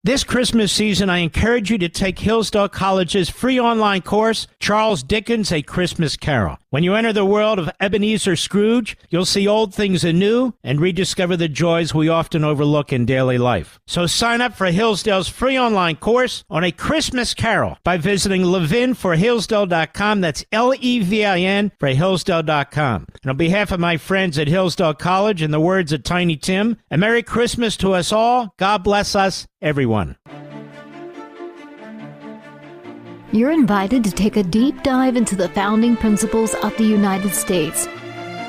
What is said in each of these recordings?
This Christmas season, I encourage you to take Hillsdale College's free online course, Charles Dickens, A Christmas Carol. When you enter the world of Ebenezer Scrooge, you'll see old things anew and rediscover the joys we often overlook in daily life. So sign up for Hillsdale's free online course on A Christmas Carol by visiting levinforhillsdale.com. That's Levin for Hillsdale.com. And on behalf of my friends at Hillsdale College, in the words of Tiny Tim, a Merry Christmas to us all. God bless us, everyone. You're invited to take a deep dive into the founding principles of the United States.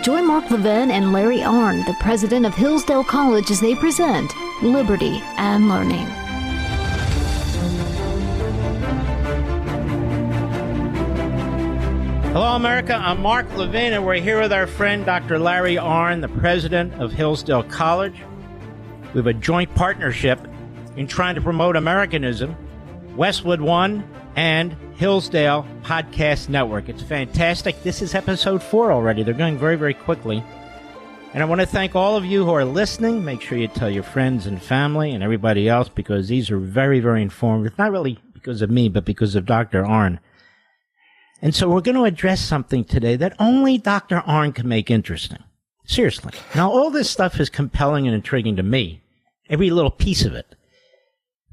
Join Mark Levin and Larry Arnn, the president of Hillsdale College, as they present Liberty and Learning. Hello, America. I'm Mark Levin, and we're here with our friend, Dr. Larry Arnn, the president of Hillsdale College. We have a joint partnership in trying to promote Americanism, Westwood One, and Hillsdale Podcast Network. It's fantastic. This is episode 4 already. They're going very, very quickly. And I want to thank all of you who are listening. Make sure you tell your friends and family and everybody else, because these are very, very informative. Not really because of me, but because of Dr. Arnn. And so we're going to address something today that only Dr. Arnn can make interesting. Seriously. Now, all this stuff is compelling and intriguing to me, every little piece of it.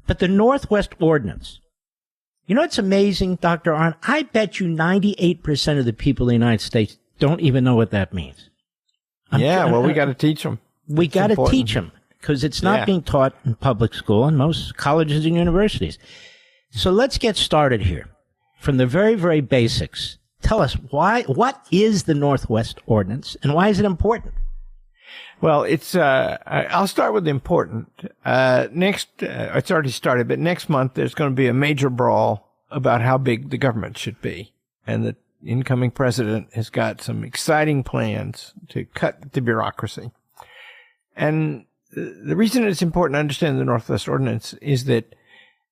But the Northwest Ordinance, you know, it's amazing, Dr. Arnn. I bet you 98% of the people in the United States don't even know what that means. We got to teach them. We got to teach them, because it's not being taught in public school and most colleges and universities. So let's get started here from the very, very basics. Tell us what is the Northwest Ordinance and why is it important? Well, it's, I'll start with the important. It's already started, but next month there's going to be a major brawl about how big the government should be. And the incoming president has got some exciting plans to cut the bureaucracy. And the reason it's important to understand the Northwest Ordinance is that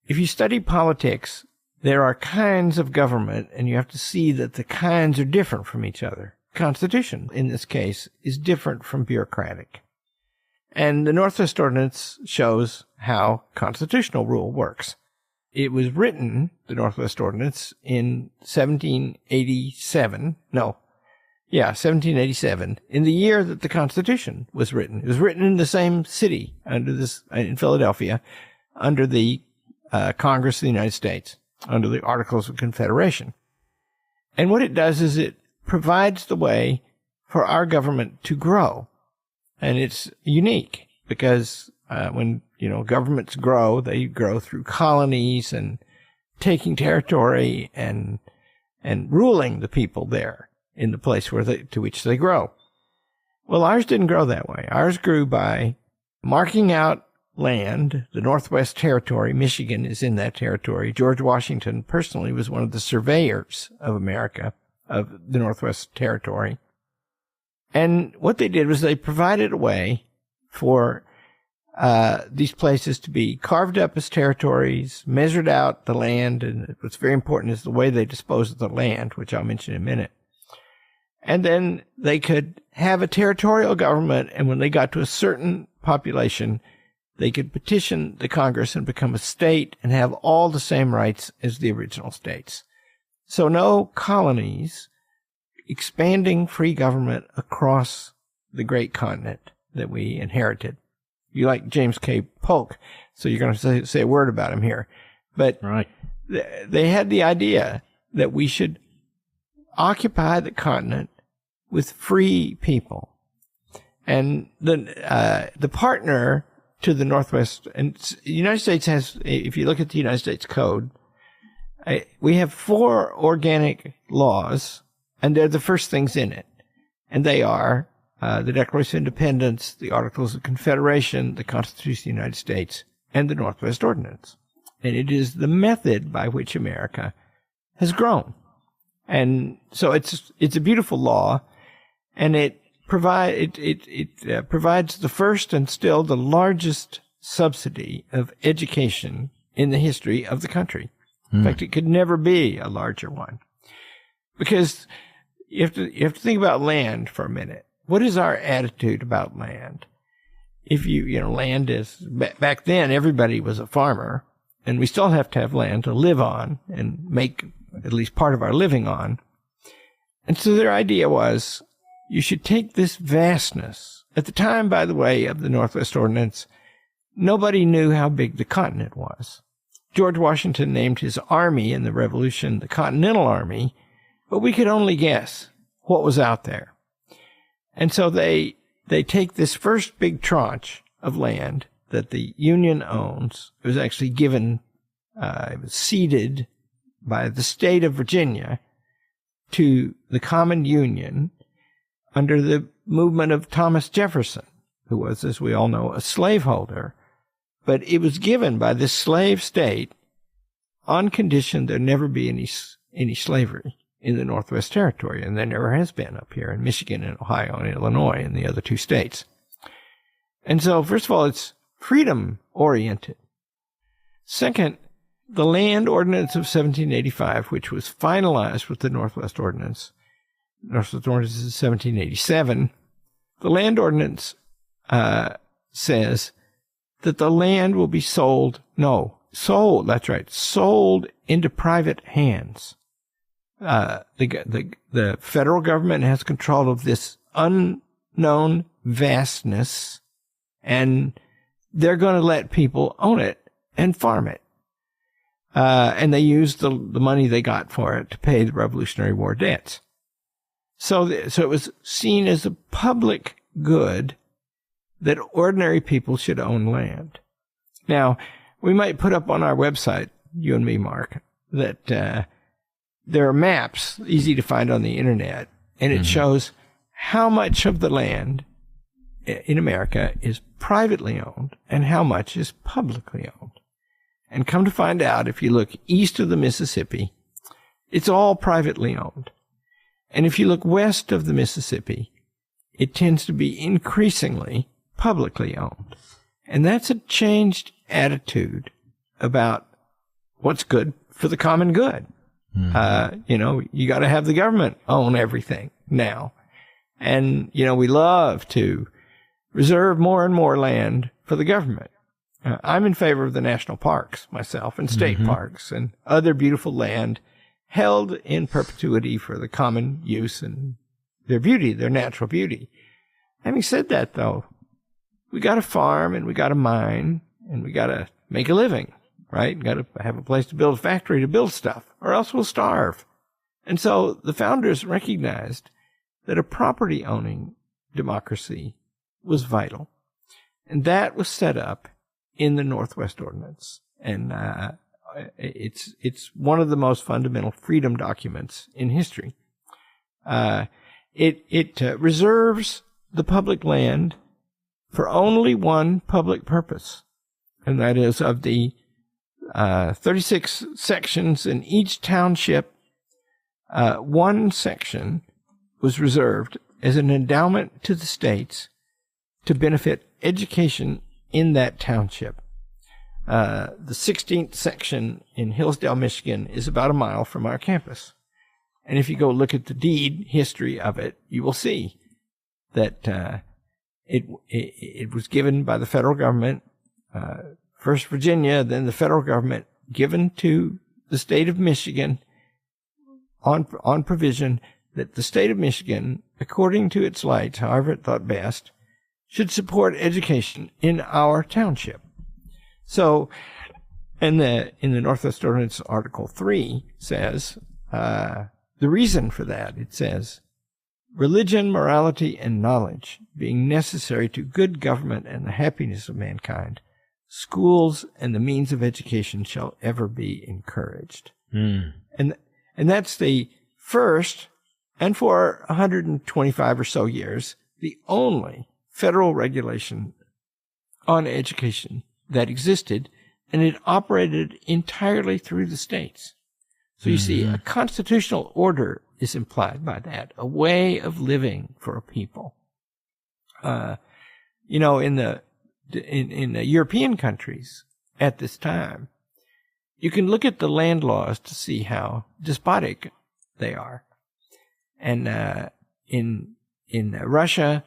if you study politics, there are kinds of government, and you have to see that the kinds are different from each other. Constitution, in this case, is different from bureaucratic. And the Northwest Ordinance shows how constitutional rule works. It was written, the Northwest Ordinance, in 1787, in the year that the Constitution was written. It was written in the same city, in Philadelphia, under the Congress of the United States, under the Articles of Confederation. And what it does is it provides the way for our government to grow. And it's unique because when, governments grow, they grow through colonies and taking territory and ruling the people there in the place to which they grow. Well, ours didn't grow that way. Ours grew by marking out land. The Northwest Territory, Michigan, is in that territory. George Washington personally was one of the surveyors of America, of the Northwest Territory. And what they did was they provided a way for these places to be carved up as territories, measured out the land, and what's very important is the way they dispose of the land, which I'll mention in a minute. And then they could have a territorial government, and when they got to a certain population, they could petition the Congress and become a state and have all the same rights as the original states. So no colonies, expanding free government across the great continent that we inherited. You like James K. Polk, so you're going to say a word about him here. But right. They had the idea that we should occupy the continent with free people. And the partner to the Northwest, and the United States has, if you look at the United States Code, we have 4 organic laws, and they're the first things in it. And they are the Declaration of Independence, the Articles of Confederation, the Constitution of the United States, and the Northwest Ordinance. And it is the method by which America has grown. And so it's a beautiful law, and it provides the first and still the largest subsidy of education in the history of the country. In fact, it could never be a larger one. Because you have to think about land for a minute. What is our attitude about land? if land is, back then everybody was a farmer, and we still have to have land to live on and make at least part of our living on. And so their idea was you should take this vastness. At the time, by the way, of the Northwest Ordinance, nobody knew how big the continent was. George Washington named his army in the Revolution the Continental Army, but we could only guess what was out there. And so they take this first big tranche of land that the Union owns. It was actually given, it was ceded by the state of Virginia to the Common Union under the movement of Thomas Jefferson, who was, as we all know, a slaveholder. But it was given by this slave state on condition there never be any slavery in the Northwest Territory, and there never has been up here in Michigan and Ohio and Illinois and the other two states. And so, first of all, it's freedom-oriented. Second, the Land Ordinance of 1785, which was finalized with the Northwest Ordinance. Northwest Ordinance is 1787. The Land Ordinance says that the land will be sold into private hands. The federal government has control of this unknown vastness, and they're going to let people own it and farm it. And they used the money they got for it to pay the Revolutionary War debts. So it was seen as a public good that ordinary people should own land. Now, we might put up on our website, you and me, Mark, that there are maps easy to find on the internet, and it shows how much of the land in America is privately owned and how much is publicly owned. And come to find out, if you look east of the Mississippi, it's all privately owned. And if you look west of the Mississippi, it tends to be increasingly publicly owned. And that's a changed attitude about what's good for the common good. You got to have the government own everything now. And, we love to reserve more and more land for the government. I'm in favor of the national parks myself, and state parks and other beautiful land held in perpetuity for the common use and their beauty, their natural beauty. Having said that, though, we got to farm and we got to mine and we got to make a living, right? Got to have a place to build a factory to build stuff, or else we'll starve. And so the founders recognized that a property-owning democracy was vital. And that was set up in the Northwest Ordinance. And it's one of the most fundamental freedom documents in history. It reserves the public land for only one public purpose, and that is of the 36 sections in each township, one section was reserved as an endowment to the states to benefit education in that township. The 16th section in Hillsdale, Michigan, is about a mile from our campus. And if you go look at the deed history of it, you will see that it was given by the federal government, first Virginia, then the federal government, given to the state of Michigan on provision that the state of Michigan, according to its lights, however it thought best, should support education in our township. So, in the Northwest Ordinance, Article 3 says, the reason for that, it says, religion, morality, and knowledge being necessary to good government and the happiness of mankind, schools and the means of education shall ever be encouraged. And that's the first, and for 125 or so years, the only federal regulation on education that existed, and it operated entirely through the states. So you see, a constitutional order is implied by that, a way of living for a people. In the European countries at this time, you can look at the land laws to see how despotic they are. And in Russia,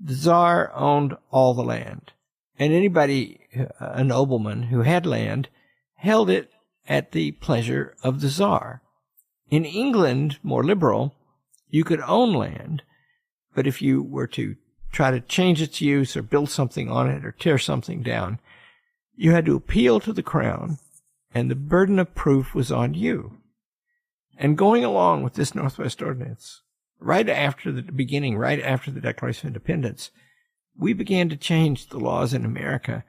the Tsar owned all the land. And anybody, a nobleman who had land, held it at the pleasure of the Tsar. In England, more liberal, you could own land, but if you were to try to change its use or build something on it or tear something down, you had to appeal to the crown, and the burden of proof was on you. And going along with this Northwest Ordinance, right after the Declaration of Independence, we began to change the laws in America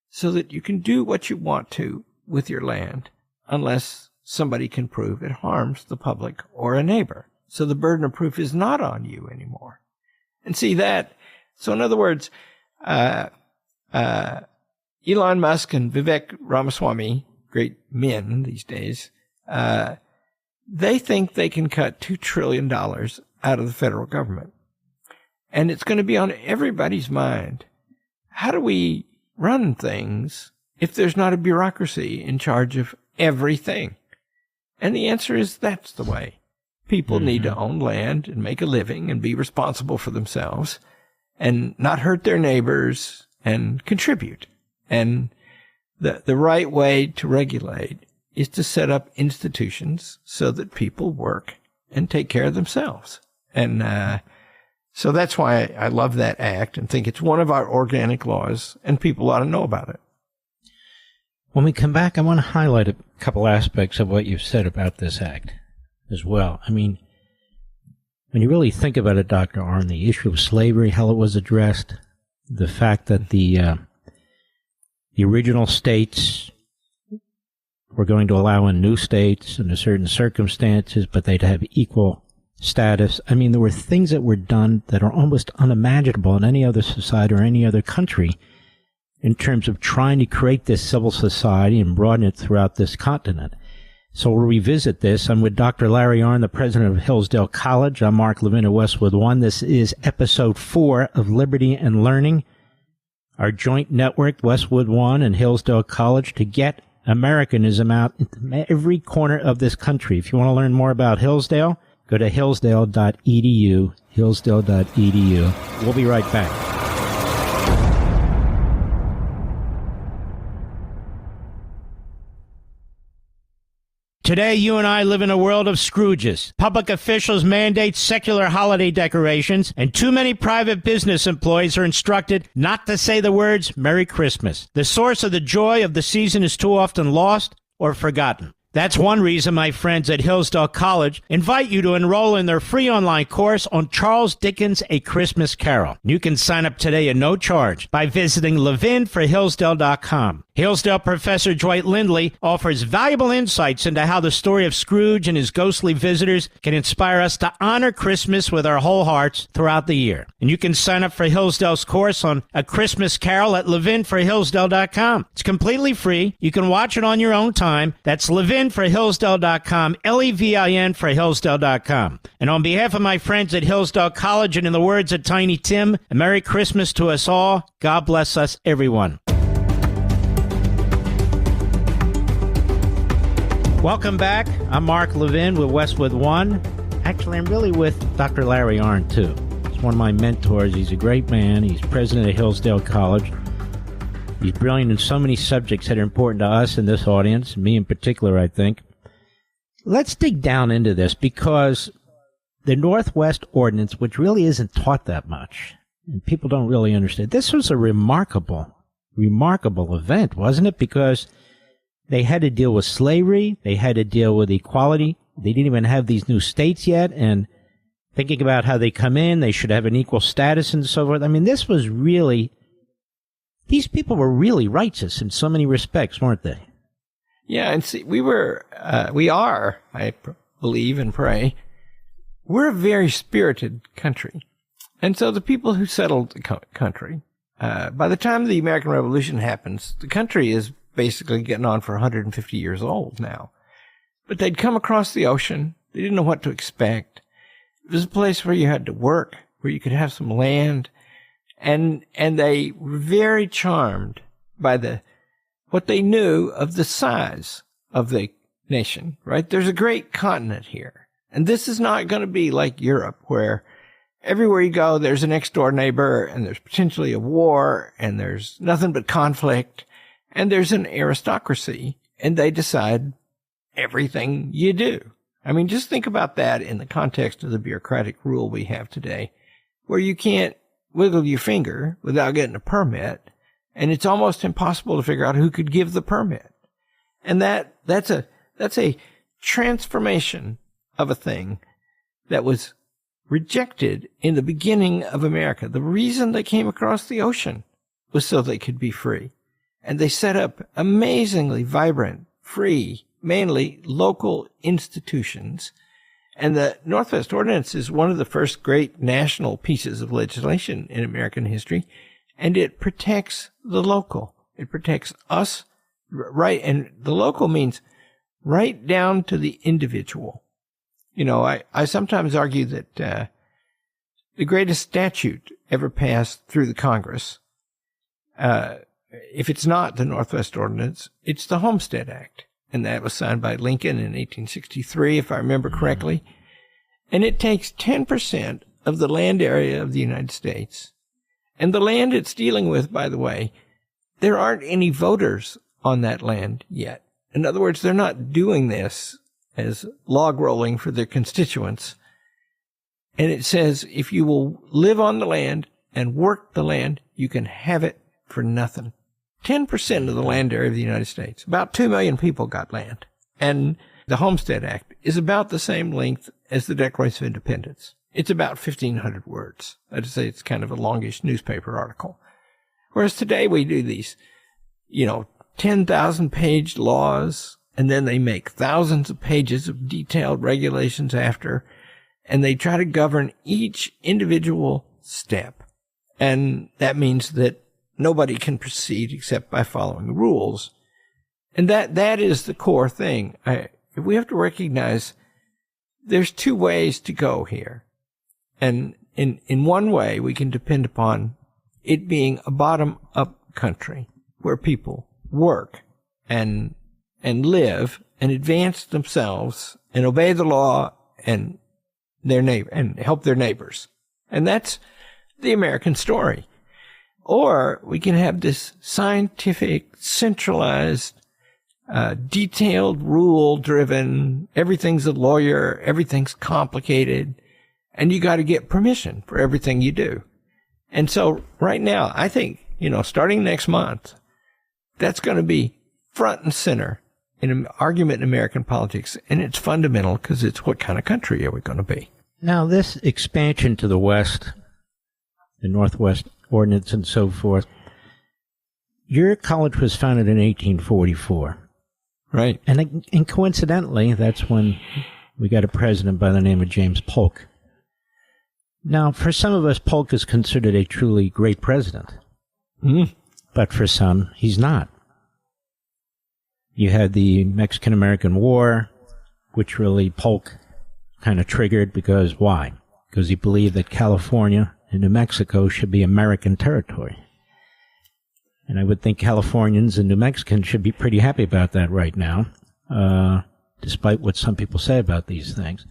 so that you can do what you want to with your land unless somebody can prove it harms the public or a neighbor. So the burden of proof is not on you anymore. And see that. So in other words, Elon Musk and Vivek Ramaswamy, great men these days, they think they can cut $2 trillion out of the federal government. And it's going to be on everybody's mind. How do we run things if there's not a bureaucracy in charge of everything? And the answer is that's the way. People need to own land and make a living and be responsible for themselves and not hurt their neighbors and contribute. And the right way to regulate is to set up institutions so that people work and take care of themselves. And so that's why I love that act and think it's one of our organic laws, and people ought to know about it. When we come back, I want to highlight a couple aspects of what you've said about this act as well. I mean, when you really think about it, Dr. Arnn, the issue of slavery, how it was addressed, the fact that the original states were going to allow in new states under certain circumstances, but they'd have equal status. I mean, there were things that were done that are almost unimaginable in any other society or any other country in terms of trying to create this civil society and broaden it throughout this continent. So we'll revisit this. I'm with Dr. Larry Arnn, the president of Hillsdale College. I'm Mark Levin of Westwood One. This is episode 4 of Liberty and Learning, our joint network, Westwood One and Hillsdale College, to get Americanism out into every corner of this country. If you want to learn more about Hillsdale, go to hillsdale.edu, hillsdale.edu. We'll be right back. Today, you and I live in a world of Scrooges. Public officials mandate secular holiday decorations, and too many private business employees are instructed not to say the words Merry Christmas. The source of the joy of the season is too often lost or forgotten. That's one reason my friends at Hillsdale College invite you to enroll in their free online course on Charles Dickens' A Christmas Carol. You can sign up today at no charge by visiting levinforhillsdale.com. Hillsdale professor Dwight Lindley offers valuable insights into how the story of Scrooge and his ghostly visitors can inspire us to honor Christmas with our whole hearts throughout the year. And you can sign up for Hillsdale's course on A Christmas Carol at levinforhillsdale.com. It's completely free. You can watch it on your own time. That's levinforhillsdale.com, Levin for Hillsdale.com. And on behalf of my friends at Hillsdale College, and in the words of Tiny Tim, a Merry Christmas to us all. God bless us, everyone. Welcome back. I'm Mark Levin with Westwood One. Actually, I'm really with Dr. Larry Arnn, too. He's one of my mentors. He's a great man. He's president of Hillsdale College. He's brilliant in so many subjects that are important to us in this audience, me in particular, I think. Let's dig down into this, because the Northwest Ordinance, which really isn't taught that much, and people don't really understand, this was a remarkable event, wasn't it? Because they had to deal with slavery. They had to deal with equality. They didn't even have these new states yet. And thinking about how they come in, they should have an equal status and so forth. I mean, this was really, these people were really righteous in so many respects, weren't they? Yeah, and see, we are, I believe and pray, we're a very spirited country. And so the people who settled the country, by the time the American Revolution happens, the country is basically getting on for 150 years old now. But they'd come across the ocean. They didn't know what to expect. It was a place where you had to work, where you could have some land. And they were very charmed by what they knew of the size of the nation, right? There's a great continent here. And this is not going to be like Europe, where everywhere you go, there's a next door neighbor, and there's potentially a war, and there's nothing but conflict, and there's an aristocracy, and they decide everything you do. I mean, just think about that in the context of the bureaucratic rule we have today, where you can't wiggle your finger without getting a permit, and it's almost impossible to figure out who could give the permit. And that's a transformation of a thing that was rejected in the beginning of America. The reason they came across the ocean was so they could be free. And they set up amazingly vibrant, free, mainly local institutions. And the Northwest Ordinance is one of the first great national pieces of legislation in American history. And it protects the local. It protects us, right? And the local means right down to the individual. You know, I sometimes argue that the greatest statute ever passed through the Congress, if it's not the Northwest Ordinance, it's the Homestead Act. And that was signed by Lincoln in 1863, if I remember correctly. And it takes 10% of the land area of the United States. And the land it's dealing with, by the way, there aren't any voters on that land yet. In other words, they're not doing this as log rolling for their constituents. And it says if you will live on the land and work the land, you can have it for nothing. 10% of the land area of the United States, about 2 million people got land. And the Homestead Act is about the same length as the Declaration of Independence. It's about 1,500 words. I'd say it's kind of a longish newspaper article. Whereas today we do these, 10,000-page laws, and then they make thousands of pages of detailed regulations after, and they try to govern each individual step. And that means that nobody can proceed except by following the rules. And that is the core thing. We have to recognize there's two ways to go here. And in one way, we can depend upon it being a bottom-up country where people work and live and advance themselves and obey the law and their neighbor and help their neighbors. And that's the American story. Or we can have this scientific, centralized, detailed, rule-driven, everything's a lawyer, everything's complicated, and you got to get permission for everything you do. And so right now, I think, starting next month, that's going to be front and center in an argument in American politics, and it's fundamental because it's what kind of country are we going to be? Now, this expansion to the West, the Northwest Ordinance and so forth, your college was founded in 1844. Right. And coincidentally, that's when we got a president by the name of James Polk. Now, for some of us, Polk is considered a truly great president. Mm-hmm. But for some, he's not. You had the Mexican-American War, which really Polk kind of triggered because why? Because he believed that California and New Mexico should be American territory. And I would think Californians and New Mexicans should be pretty happy about that right now, despite what some people say about these things.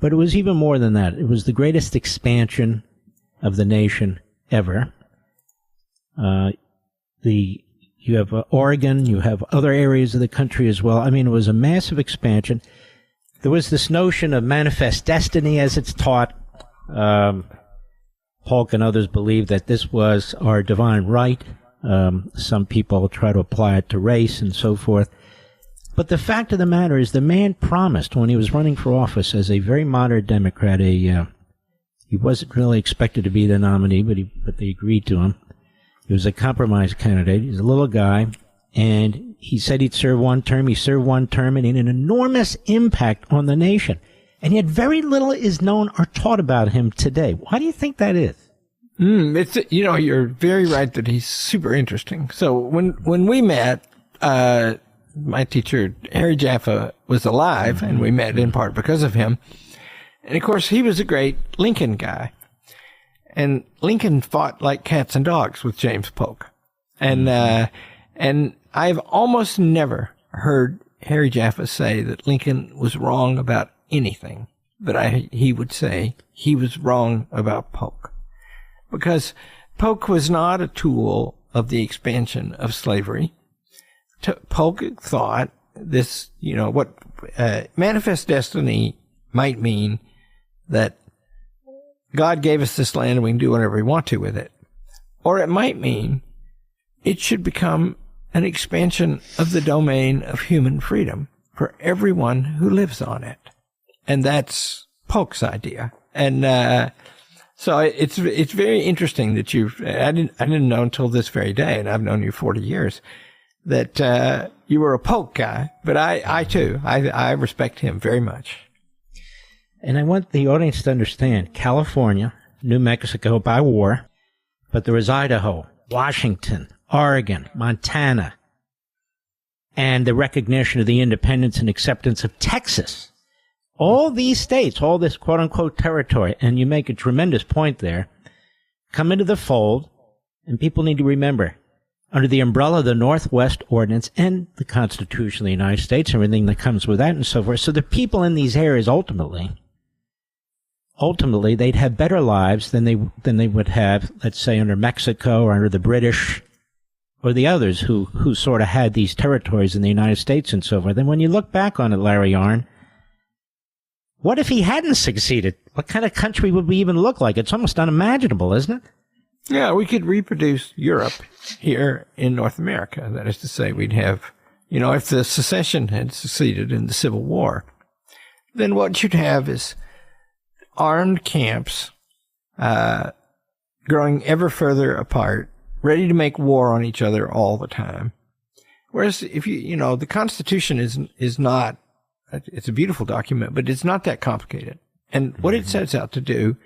But it was even more than that. It was the greatest expansion of the nation ever. You have Oregon, you have other areas of the country as well. I mean, it was a massive expansion. There was this notion of manifest destiny as it's taught. Polk and others believe that this was our divine right. Some people try to apply it to race and so forth. But the fact of the matter is the man promised when he was running for office as a very moderate Democrat, he wasn't really expected to be the nominee, but they agreed to him. He was a compromise candidate. He's a little guy, and he said he'd serve one term. He served one term, and he had an enormous impact on the nation. And yet very little is known or taught about him today. Why do you think that is? You're very right that he's super interesting. So when we met, my teacher, Harry Jaffa, was alive, and we met in part because of him. And of course, he was a great Lincoln guy. And Lincoln fought like cats and dogs with James Polk. And I've almost never heard Harry Jaffa say that Lincoln was wrong about anything. but he would say he was wrong about Polk. Because Polk was not a tool of the expansion of slavery. Polk thought this, what manifest destiny might mean that God gave us this land and we can do whatever we want to with it. Or it might mean it should become an expansion of the domain of human freedom for everyone who lives on it. And that's Polk's idea. And so it's very interesting that I didn't know until this very day, and I've known you 40 years, that you were a Polk guy. But I too, I respect him very much. And I want the audience to understand, California, New Mexico by war, but there was Idaho, Washington, Oregon, Montana, and the recognition of the independence and acceptance of Texas. All these states, all this quote-unquote territory, and you make a tremendous point there, come into the fold, and people need to remember, under the umbrella of the Northwest Ordinance and the Constitution of the United States, everything that comes with that and so forth, so the people in these areas ultimately, they'd have better lives than they would have, let's say, under Mexico or under the British or the others who sort of had these territories in the United States and so forth. And when you look back on it, Larry Arnn, what if he hadn't succeeded? What kind of country would we even look like? It's almost unimaginable, isn't it? Yeah, we could reproduce Europe here in North America. That is to say, we'd have, if the secession had succeeded in the Civil War, then what you'd have is armed camps growing ever further apart, ready to make war on each other all the time. Whereas if the Constitution is not, it's a beautiful document, but it's not that complicated. And what it sets out to do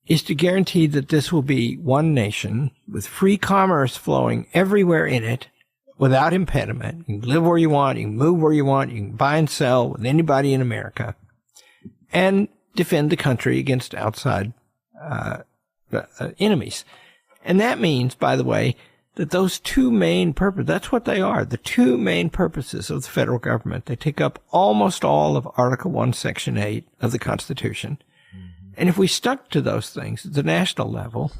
is to guarantee that this will be one nation with free commerce flowing everywhere in it without impediment. You can live where you want, you can move where you want, you can buy and sell with anybody in America, and defend the country against outside enemies. And that means, by the way, that those two main purposes, that's what they are, the two main purposes of the federal government. They take up almost all of Article 1, Section 8 of the Constitution. And if we stuck to those things at the national level,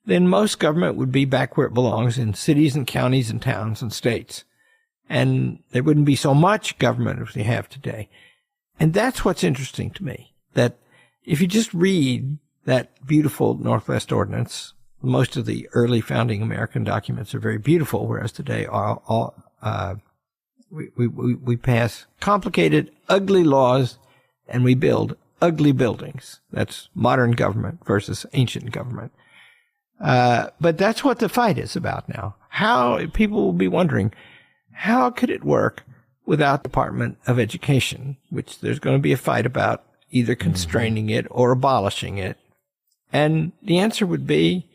then most government would be back where it belongs, in cities and counties and towns and states. And there wouldn't be so much government as we have today. And that's what's interesting to me, that if you just read that beautiful Northwest Ordinance, most of the early founding American documents are very beautiful, whereas today we pass complicated, ugly laws, and we build ugly buildings. That's modern government versus ancient government. But that's what the fight is about now. How people will be wondering, how could it work without Department of Education, which there's going to be a fight about either constraining it or abolishing it. And the answer would be,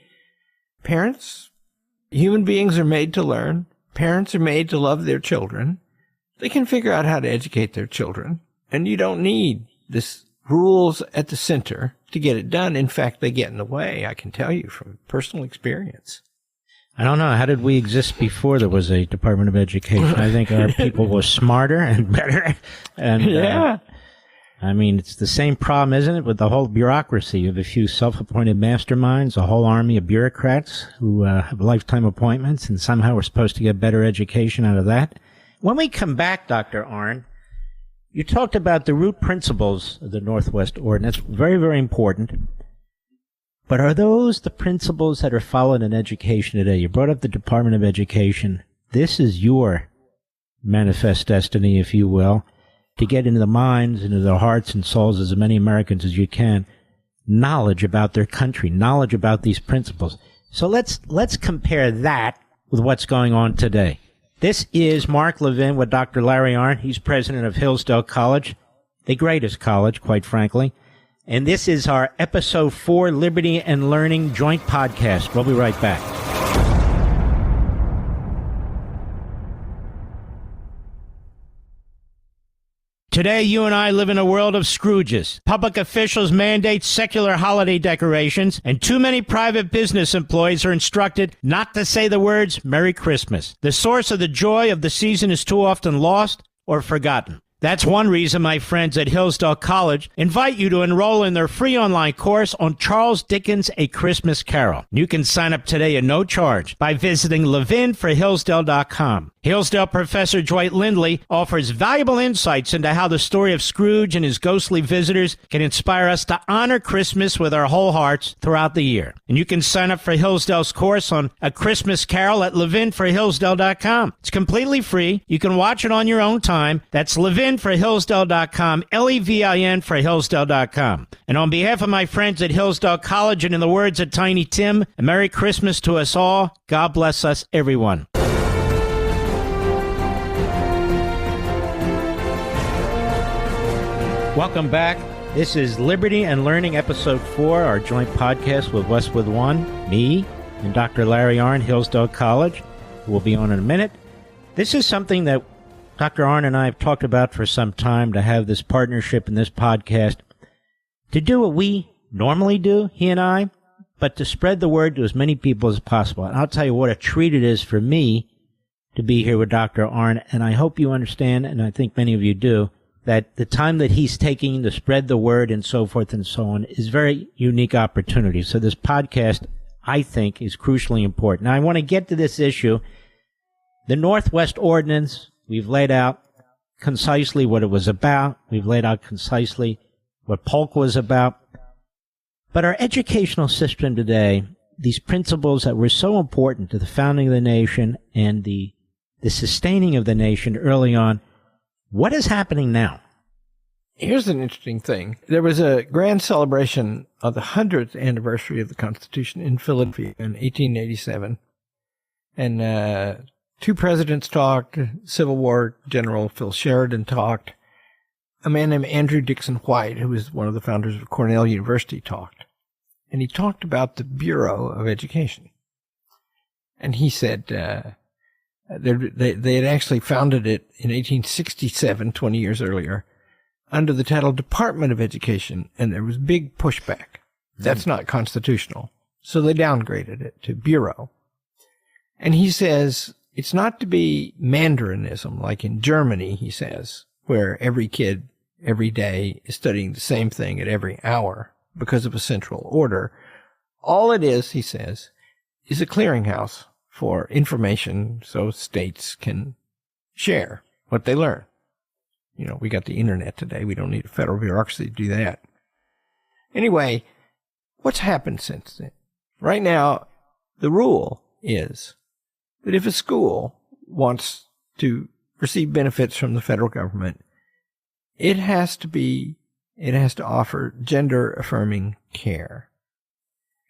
parents, human beings are made to learn. Parents are made to love their children. They can figure out how to educate their children. And you don't need this rules at the center to get it done. In fact, they get in the way, I can tell you from personal experience. I don't know. How did we exist before there was a Department of Education? I think our people were smarter and better. And yeah. It's the same problem, isn't it, with the whole bureaucracy of a few self-appointed masterminds, a whole army of bureaucrats who have lifetime appointments, and somehow we're supposed to get better education out of that. When we come back, Dr. Arnn, you talked about the root principles of the Northwest Ordinance, very, very important. But are those the principles that are followed in education today? You brought up the Department of Education. This is your manifest destiny, if you will, to get into the minds, into the hearts and souls of as many Americans as you can, knowledge about their country, knowledge about these principles. So let's compare that with what's going on today. This is Mark Levin with Dr. Larry Arnn. He's president of Hillsdale College, the greatest college, quite frankly. And this is our Episode 4 Liberty and Learning Joint Podcast. We'll be right back. Today, you and I live in a world of Scrooges. Public officials mandate secular holiday decorations, and too many private business employees are instructed not to say the words Merry Christmas. The source of the joy of the season is too often lost or forgotten. That's one reason my friends at Hillsdale College invite you to enroll in their free online course on Charles Dickens' A Christmas Carol. You can sign up today at no charge by visiting levinforhillsdale.com. Hillsdale professor Dwight Lindley offers valuable insights into how the story of Scrooge and his ghostly visitors can inspire us to honor Christmas with our whole hearts throughout the year. And you can sign up for Hillsdale's course on A Christmas Carol at levinforhillsdale.com. It's completely free. You can watch it on your own time. That's levinforhillsdale.com, Levin for Hillsdale.com. And on behalf of my friends at Hillsdale College, and in the words of Tiny Tim, a Merry Christmas to us all. God bless us, everyone. Welcome back. This is Liberty and Learning, Episode 4, our joint podcast with Westwood One, me, and Dr. Larry Arnn, Hillsdale College, who will be on in a minute. This is something that Dr. Arnn and I have talked about for some time, to have this partnership in this podcast, to do what we normally do, he and I, but to spread the word to as many people as possible. And I'll tell you what a treat it is for me to be here with Dr. Arnn, and I hope you understand, and I think many of you do, that the time that he's taking to spread the word and so forth and so on is very unique opportunity. So this podcast, I think, is crucially important. Now, I want to get to this issue. The Northwest Ordinance, we've laid out concisely what it was about. We've laid out concisely what Polk was about. But our educational system today, these principles that were so important to the founding of the nation and the sustaining of the nation early on, what is happening now? Here's an interesting thing. There was a grand celebration of the 100th anniversary of the Constitution in Philadelphia in 1887. And two presidents talked. Civil War General Phil Sheridan talked. A man named Andrew Dixon White, who was one of the founders of Cornell University, talked. And he talked about the Bureau of Education. And he said they had actually founded it in 1867, 20 years earlier, under the title Department of Education, and there was big pushback. That's not constitutional. So they downgraded it to Bureau. And he says it's not to be Mandaриnism, like in Germany, he says, where every kid every day is studying the same thing at every hour because of a central order. All it is, he says, is a clearinghouse for information so states can share what they learn. You know, we got the internet today. We don't need a federal bureaucracy to do that. Anyway, what's happened since then? Right now, the rule is that if a school wants to receive benefits from the federal government, it has to offer gender-affirming care.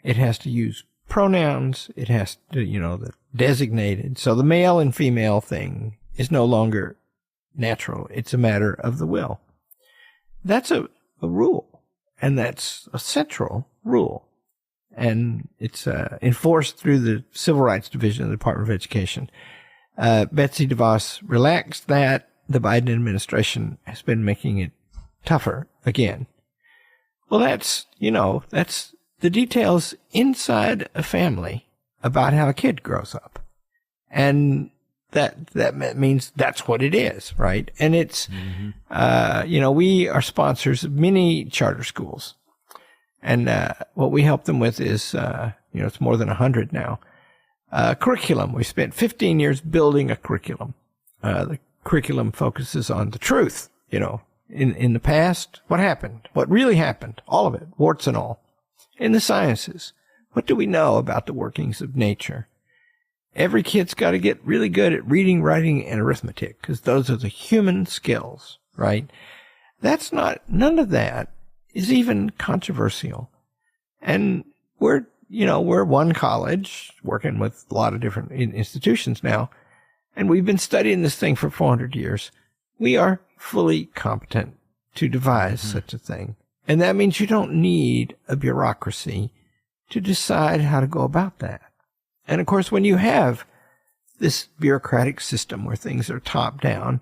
It has to use pronouns. It has to, the designated. So the male and female thing is no longer natural. It's a matter of the will. That's a rule, and that's a central rule. And it's enforced through the Civil Rights Division of the Department of Education. Betsy DeVos relaxed that. The Biden administration has been making it tougher again. Well, that's the details inside a family about how a kid grows up. And that means that's what it is, right? And it's, we are sponsors of many charter schools. And what we help them with is, it's more than 100 now. Curriculum. We spent 15 years building a curriculum. The curriculum focuses on the truth, in the past, what happened, what really happened, all of it, warts and all. In the sciences, what do we know about the workings of nature? Every kid's got to get really good at reading, writing, and arithmetic, because those are the human skills, right? None of that is even controversial. And we're one college working with a lot of different institutions now, and we've been studying this thing for 400 years. We are fully competent to devise such a thing. And that means you don't need a bureaucracy to decide how to go about that. And of course, when you have this bureaucratic system where things are top down,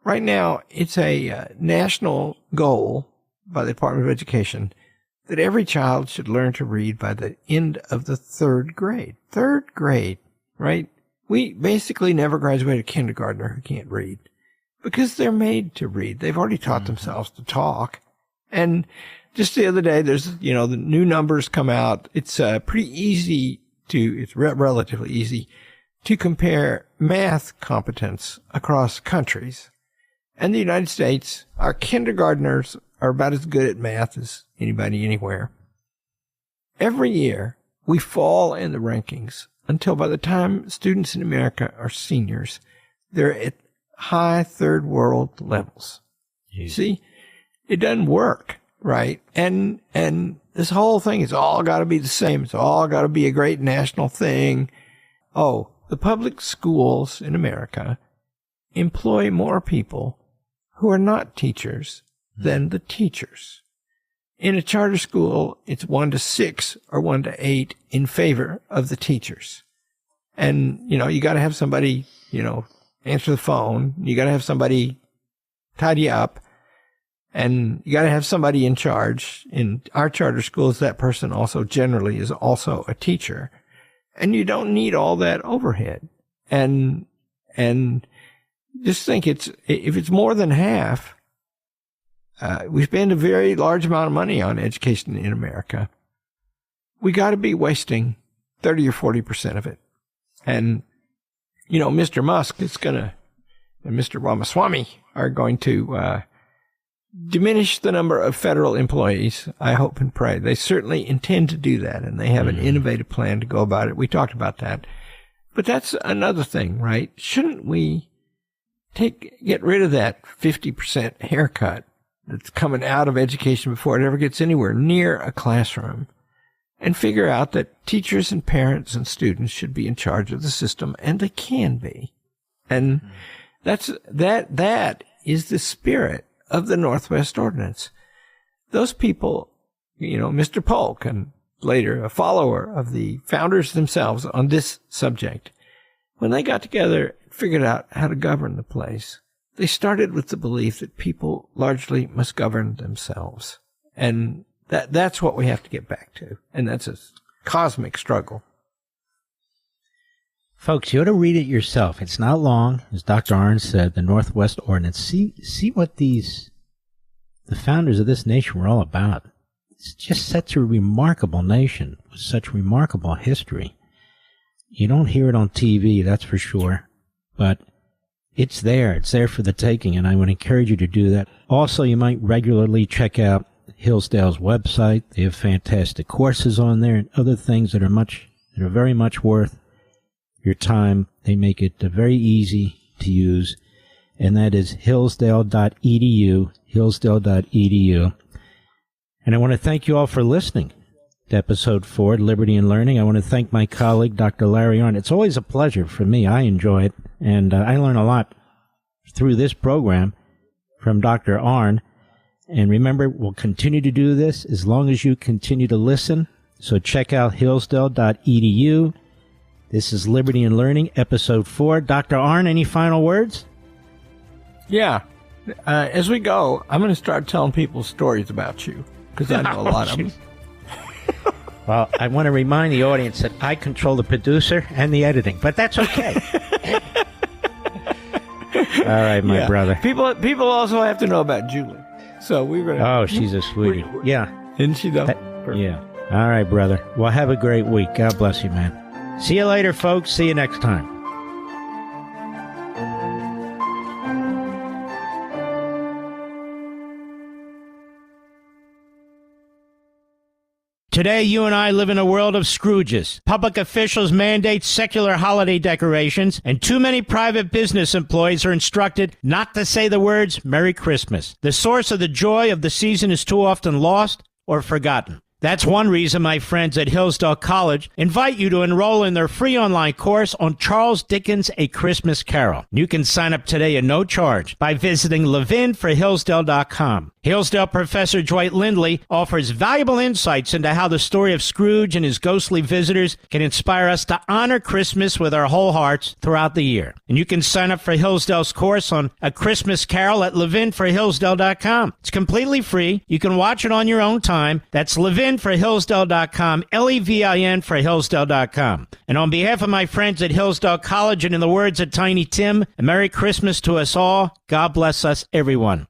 right now it's a national goal by the Department of Education that every child should learn to read by the end of the third grade. Third grade, right? We basically never graduate a kindergartner who can't read. because they're made to read. They've already taught themselves to talk. And just the other day, there's, the new numbers come out. It's pretty easy it's relatively easy to compare math competence across countries. And the United States, our kindergartners are about as good at math as anybody anywhere. Every year, we fall in the rankings until by the time students in America are seniors, they're at high third world levels. Jeez. See, it doesn't work, right? And this whole thing is all got to be the same. It's all got to be a great national thing. Oh, the public schools in America employ more people who are not teachers than the teachers. In a charter school, it's 1 to 6 or 1 to 8 in favor of the teachers. And, you got to have somebody, answer the phone. You got to have somebody tidy up. And you got to have somebody in charge. In our charter schools, that person also generally is also a teacher. And you don't need all that overhead. And just think if it's more than half, we spend a very large amount of money on education in America. We got to be wasting 30 or 40% of it. And, Mr. Musk and Mr. Ramaswamy are going to, diminish the number of federal employees, I hope and pray. They certainly intend to do that, and they have an innovative plan to go about it. We talked about that. But that's another thing, right? Shouldn't we get rid of that 50% haircut that's coming out of education before it ever gets anywhere near a classroom, and figure out that teachers and parents and students should be in charge of the system, and they can be. And that is the spirit of the Northwest Ordinance. Those people, Mr. Polk, and later a follower of the founders themselves on this subject, when they got together and figured out how to govern the place, they started with the belief that people largely must govern themselves. And that's what we have to get back to. And that's a cosmic struggle. Folks, you ought to read it yourself. It's not long. As Dr. Arnn said, the Northwest Ordinance. See what the founders of this nation were all about. It's just such a remarkable nation with such remarkable history. You don't hear it on TV, that's for sure. But it's there. It's there for the taking, and I would encourage you to do that. Also, you might regularly check out Hillsdale's website. They have fantastic courses on there and other things that are very much worth your time. They make it very easy to use, and that is hillsdale.edu, hillsdale.edu. And I want to thank you all for listening to Episode 4, Liberty and Learning. I want to thank my colleague, Dr. Larry Arnn. It's always a pleasure for me. I enjoy it, and I learn a lot through this program from Dr. Arnn. And remember, we'll continue to do this as long as you continue to listen. So check out hillsdale.edu. This is Liberty and Learning, Episode 4. Dr. Arnn, any final words? Yeah. As we go, I'm going to start telling people stories about you, because I know a lot of them. Well, I want to remind the audience that I control the producer and the editing, but that's okay. All right, my brother. People also have to know about Julie. So we were. Oh, she's a sweetie. Yeah. Isn't she, though? Yeah. All right, brother. Well, have a great week. God bless you, man. See you later, folks. See you next time. Today, you and I live in a world of Scrooges. Public officials mandate secular holiday decorations, and too many private business employees are instructed not to say the words Merry Christmas. The source of the joy of the season is too often lost or forgotten. That's one reason my friends at Hillsdale College invite you to enroll in their free online course on Charles Dickens' A Christmas Carol. You can sign up today at no charge by visiting levinforhillsdale.com. Hillsdale professor Dwight Lindley offers valuable insights into how the story of Scrooge and his ghostly visitors can inspire us to honor Christmas with our whole hearts throughout the year. And you can sign up for Hillsdale's course on A Christmas Carol at levinforhillsdale.com. It's completely free. You can watch it on your own time. That's Levin Levin for Hillsdale.com, Levin for Hillsdale.com. And on behalf of my friends at Hillsdale College, and in the words of Tiny Tim, a Merry Christmas to us all. God bless us, everyone.